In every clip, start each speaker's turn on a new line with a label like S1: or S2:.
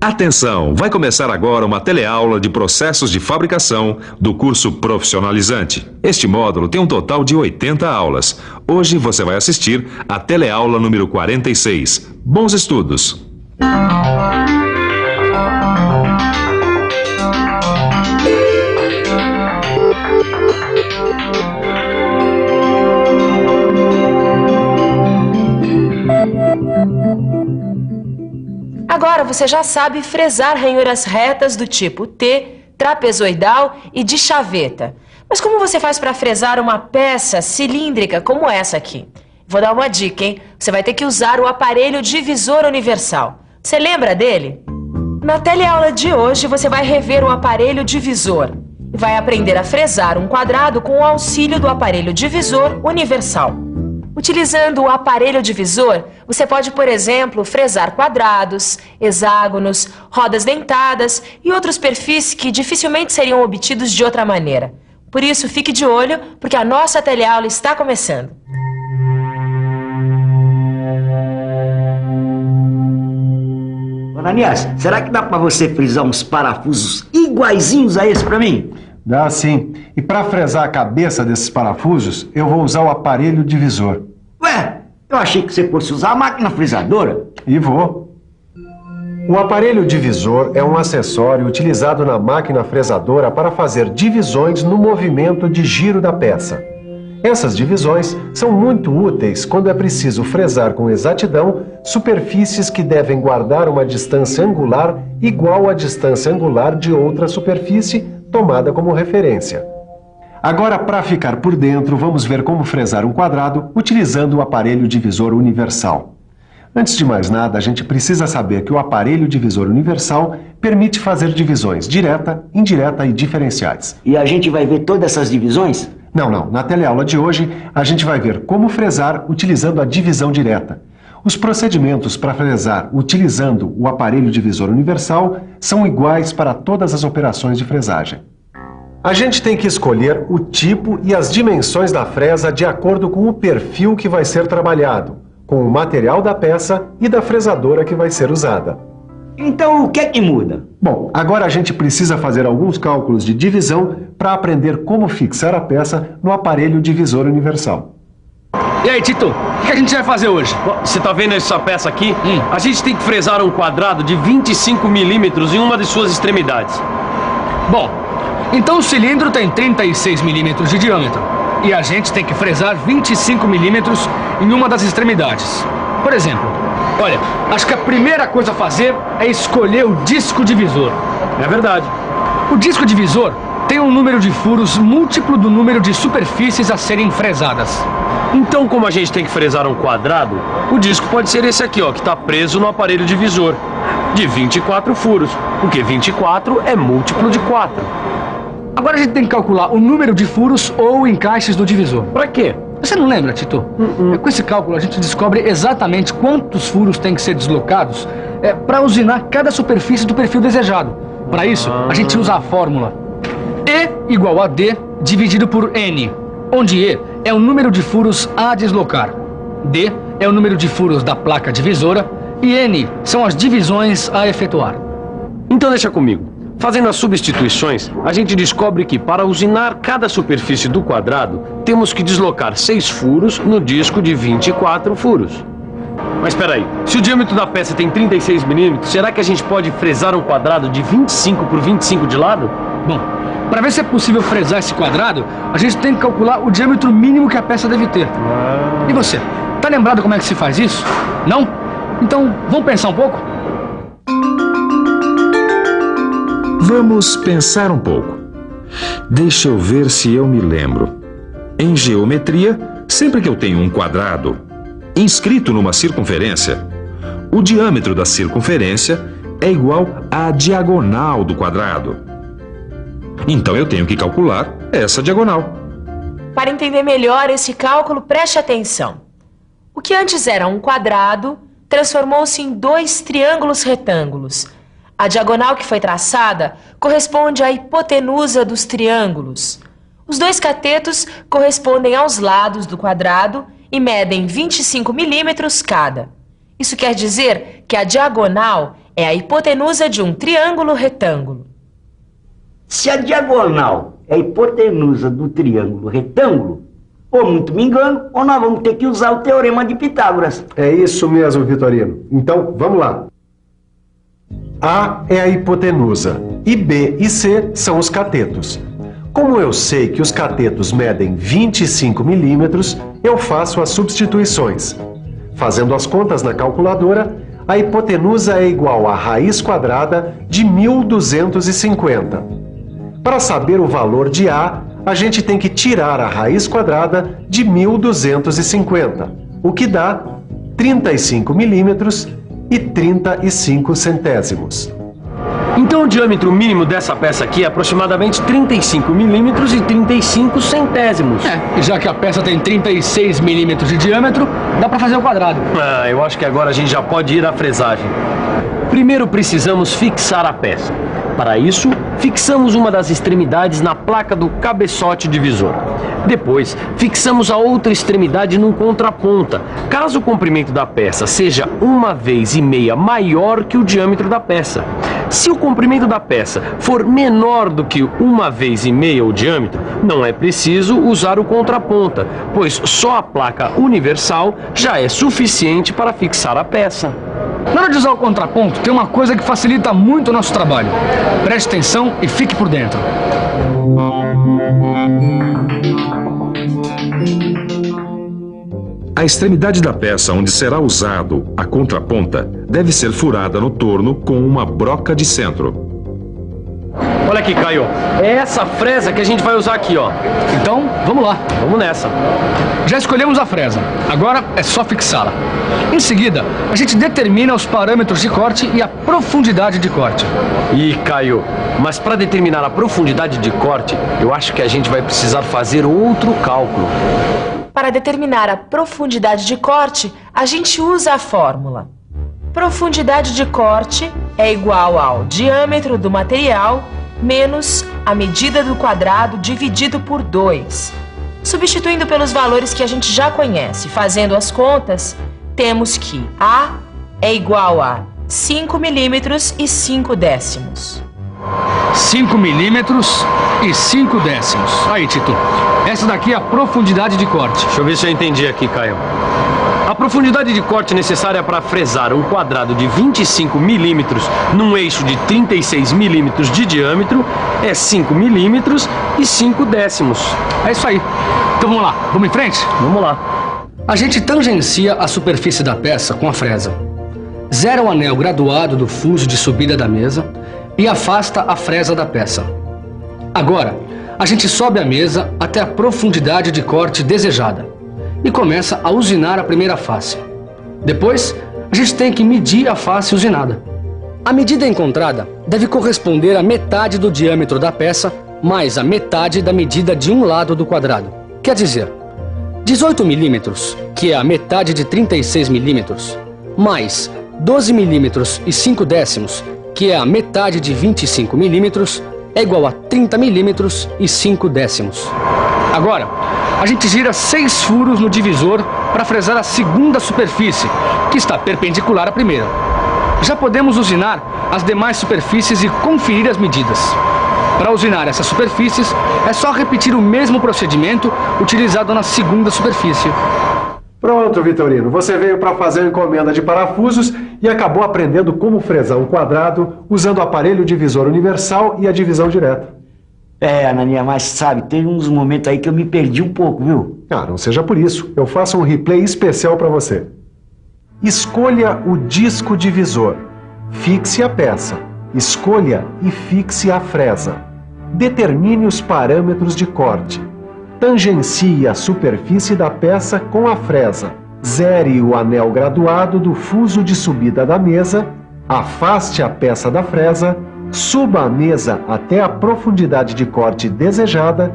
S1: Atenção, vai começar agora uma teleaula de processos de fabricação do curso profissionalizante. Este módulo tem um total de 80 aulas. Hoje você vai assistir a teleaula número 46. Bons estudos!
S2: Agora você já sabe fresar ranhuras retas do tipo T, trapezoidal e de chaveta. Mas como você faz para fresar uma peça cilíndrica como essa aqui? Vou dar uma dica, hein? Você vai ter que usar o aparelho divisor universal. Você lembra dele? Na teleaula de hoje você vai rever o aparelho divisor e vai aprender a fresar um quadrado com o auxílio do aparelho divisor universal. Utilizando o aparelho divisor, você pode, por exemplo, fresar quadrados, hexágonos, rodas dentadas e outros perfis que dificilmente seriam obtidos de outra maneira. Por isso, fique de olho, porque a nossa teleaula está começando.
S3: Ananias, será que dá para você frisar uns parafusos iguaizinhos a esse para mim?
S4: Dá sim. E para fresar a cabeça desses parafusos, eu vou usar o aparelho divisor.
S3: Ué, eu achei que você fosse usar a máquina frisadora.
S4: E vou. O aparelho divisor é um acessório utilizado na máquina fresadora para fazer divisões no movimento de giro da peça. Essas divisões são muito úteis quando é preciso fresar com exatidão superfícies que devem guardar uma distância angular igual à distância angular de outra superfície tomada como referência. Agora, para ficar por dentro, vamos ver como fresar um quadrado utilizando o aparelho divisor universal. Antes de mais nada, a gente precisa saber que o aparelho divisor universal permite fazer divisões direta, indireta e diferenciais.
S3: E a gente vai ver todas essas divisões?
S4: Não. Na teleaula de hoje, a gente vai ver como fresar utilizando a divisão direta. Os procedimentos para fresar utilizando o aparelho divisor universal são iguais para todas as operações de fresagem. A gente tem que escolher o tipo e as dimensões da fresa de acordo com o perfil que vai ser trabalhado, com o material da peça e da fresadora que vai ser usada.
S3: Então, o que é que muda?
S4: Bom, agora a gente precisa fazer alguns cálculos de divisão para aprender como fixar a peça no aparelho divisor universal.
S5: E aí, Tito, o que a gente vai fazer hoje?
S6: Você tá vendo essa peça aqui? A gente tem que fresar um quadrado de 25 milímetros em uma de suas extremidades.
S5: Bom, então o cilindro tem 36 milímetros de diâmetro e a gente tem que fresar 25 milímetros em uma das extremidades. Por exemplo, olha, acho que a primeira coisa a fazer é escolher o disco divisor.
S6: É verdade.
S5: O disco divisor tem um número de furos múltiplo do número de superfícies a serem fresadas.
S6: Então, como a gente tem que fresar um quadrado, o disco pode ser esse aqui, ó, que está preso no aparelho divisor, de 24 furos, porque 24 é múltiplo de 4.
S5: Agora a gente tem que calcular o número de furos ou encaixes do divisor.
S6: Pra quê?
S5: Você não lembra, Tito? Com esse cálculo a gente descobre exatamente quantos furos têm que ser deslocados para usinar cada superfície do perfil desejado. Para isso, a gente usa a fórmula E igual a D dividido por N, onde E é o número de furos a deslocar, D é o número de furos da placa divisora e N são as divisões a efetuar.
S6: Então deixa comigo. Fazendo as substituições, a gente descobre que para usinar cada superfície do quadrado, temos que deslocar 6 furos no disco de 24 furos. Mas espera aí, se o diâmetro da peça tem 36 milímetros, será que a gente pode fresar um quadrado de 25 por 25 de lado?
S5: Bom, para ver se é possível fresar esse quadrado, a gente tem que calcular o diâmetro mínimo que a peça deve ter. E você, tá lembrado como é que se faz isso? Não? Então, vamos pensar um pouco?
S1: Vamos pensar um pouco. Deixa eu ver se eu me lembro. Em geometria, sempre que eu tenho um quadrado inscrito numa circunferência, o diâmetro da circunferência é igual à diagonal do quadrado. Então eu tenho que calcular essa diagonal.
S2: Para entender melhor esse cálculo, preste atenção. O que antes era um quadrado transformou-se em 2 triângulos retângulos. A diagonal que foi traçada corresponde à hipotenusa dos triângulos. Os 2 catetos correspondem aos lados do quadrado e medem 25 milímetros cada. Isso quer dizer que a diagonal é a hipotenusa de um triângulo retângulo.
S3: Se a diagonal é a hipotenusa do triângulo retângulo, ou muito me engano, ou nós vamos ter que usar o teorema de Pitágoras.
S4: É isso mesmo, Vitorino. Então, vamos lá. A é a hipotenusa e B e C são os catetos. Como eu sei que os catetos medem 25 milímetros, eu faço as substituições. Fazendo as contas na calculadora, a hipotenusa é igual à raiz quadrada de 1250. Para saber o valor de A, a gente tem que tirar a raiz quadrada de 1250, o que dá 35 milímetros e 35 centésimos.
S6: Então o diâmetro mínimo dessa peça aqui é aproximadamente 35 milímetros e 35 centésimos.
S5: E já que a peça tem 36 milímetros de diâmetro, dá para fazer o quadrado.
S6: Eu acho que agora a gente já pode ir à fresagem. Primeiro precisamos fixar a peça. Para isso, fixamos uma das extremidades na placa do cabeçote divisor. Depois, fixamos a outra extremidade num contraponta, caso o comprimento da peça seja 1,5 vezes maior que o diâmetro da peça. Se o comprimento da peça for menor do que 1,5 vezes o diâmetro, não é preciso usar o contraponta, pois só a placa universal já é suficiente para fixar a peça.
S5: Na hora de usar o contraponto, tem uma coisa que facilita muito o nosso trabalho. Preste atenção e fique por dentro.
S1: A extremidade da peça onde será usado a contraponta deve ser furada no torno com uma broca de centro.
S6: Olha aqui, Caio. É essa fresa que a gente vai usar aqui, ó.
S5: Então, vamos lá.
S6: Vamos nessa.
S5: Já escolhemos a fresa. Agora é só fixá-la. Em seguida, a gente determina os parâmetros de corte e a profundidade de corte.
S6: Ih, Caio, mas para determinar a profundidade de corte, eu acho que a gente vai precisar fazer outro cálculo.
S2: Para determinar a profundidade de corte, a gente usa a fórmula. Profundidade de corte é igual ao diâmetro do material menos a medida do quadrado dividido por 2. Substituindo pelos valores que a gente já conhece, fazendo as contas, temos que A é igual a 5 milímetros e 5 décimos.
S5: 5 milímetros e 5 décimos. Aí, Tito. Essa daqui é a profundidade de corte.
S6: Deixa eu ver se eu entendi aqui, Caio. A profundidade de corte necessária para fresar um quadrado de 25 milímetros num eixo de 36 milímetros de diâmetro é 5 milímetros e 5 décimos.
S5: É isso aí. Então vamos lá. Vamos em frente?
S6: Vamos lá.
S5: A gente tangencia a superfície da peça com a fresa. Zera o anel graduado do fuso de subida da mesa e afasta a fresa da peça. Agora, a gente sobe a mesa até a profundidade de corte desejada e começa a usinar a primeira face. Depois, a gente tem que medir a face usinada. A medida encontrada deve corresponder à metade do diâmetro da peça mais a metade da medida de um lado do quadrado. Quer dizer, 18 milímetros, que é a metade de 36 milímetros, mais 12 milímetros e 5 décimos, que é a metade de 25 milímetros, é igual a 30 milímetros e 5 décimos. Agora, a gente gira 6 furos no divisor para fresar a segunda superfície, que está perpendicular à primeira. Já podemos usinar as demais superfícies e conferir as medidas. Para usinar essas superfícies, é só repetir o mesmo procedimento utilizado na segunda superfície.
S4: Pronto, Vitorino. Você veio para fazer a encomenda de parafusos e acabou aprendendo como fresar um quadrado usando o aparelho divisor universal e a divisão direta.
S3: Anania, mas sabe, teve uns momentos aí que eu me perdi um pouco, viu?
S4: Não seja por isso. Eu faço um replay especial para você. Escolha o disco divisor. Fixe a peça. Escolha e fixe a fresa. Determine os parâmetros de corte. Tangencie a superfície da peça com a fresa. Zere o anel graduado do fuso de subida da mesa. Afaste a peça da fresa. Suba a mesa até a profundidade de corte desejada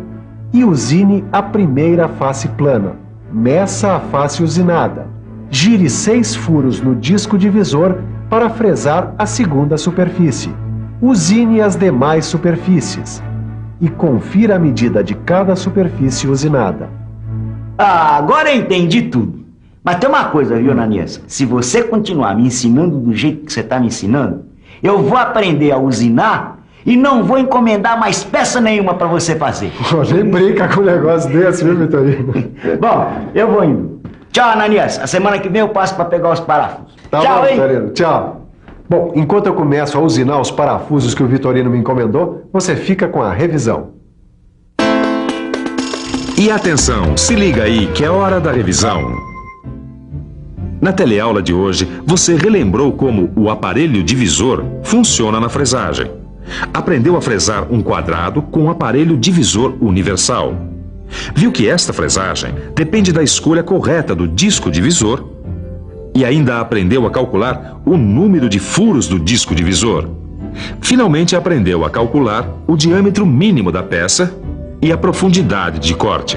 S4: e usine a primeira face plana. Meça a face usinada. Gire 6 furos no disco divisor para fresar a segunda superfície. Usine as demais superfícies e confira a medida de cada superfície usinada.
S3: Agora eu entendi tudo. Mas tem uma coisa, viu, Ananias? Se você continuar me ensinando do jeito que você está me ensinando, Eu vou aprender a usinar e não vou encomendar mais peça nenhuma para você fazer.
S4: Pô, nem brinca com um negócio desse, viu, Vitorino?
S3: Bom, eu vou indo. Tchau, Ananias. A semana que vem eu passo para pegar os parafusos.
S4: Tá
S3: Tchau,
S4: bom,
S3: hein?
S4: Vitorino. Tchau. Bom, enquanto eu começo a usinar os parafusos que o Vitorino me encomendou, você fica com a revisão.
S1: E atenção, se liga aí que é hora da revisão. Na teleaula de hoje, você relembrou como o aparelho divisor funciona na fresagem. Aprendeu a fresar um quadrado com o aparelho divisor universal. Viu que esta fresagem depende da escolha correta do disco divisor e ainda aprendeu a calcular o número de furos do disco divisor. Finalmente aprendeu a calcular o diâmetro mínimo da peça e a profundidade de corte.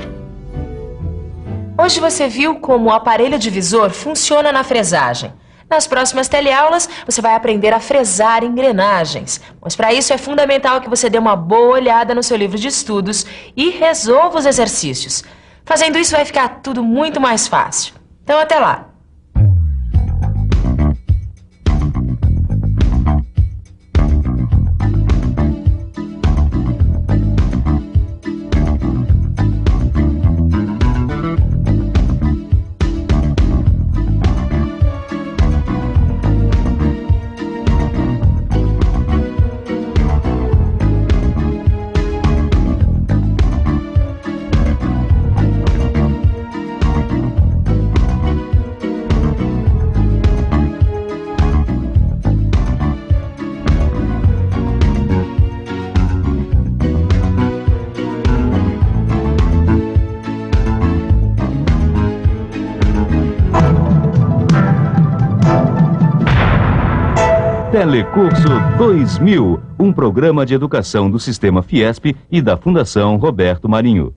S2: Hoje você viu como o aparelho divisor funciona na fresagem. Nas próximas teleaulas, você vai aprender a fresar engrenagens. Mas para isso é fundamental que você dê uma boa olhada no seu livro de estudos e resolva os exercícios. Fazendo isso vai ficar tudo muito mais fácil. Então até lá!
S7: Telecurso 2000, um programa de educação do Sistema Fiesp e da Fundação Roberto Marinho.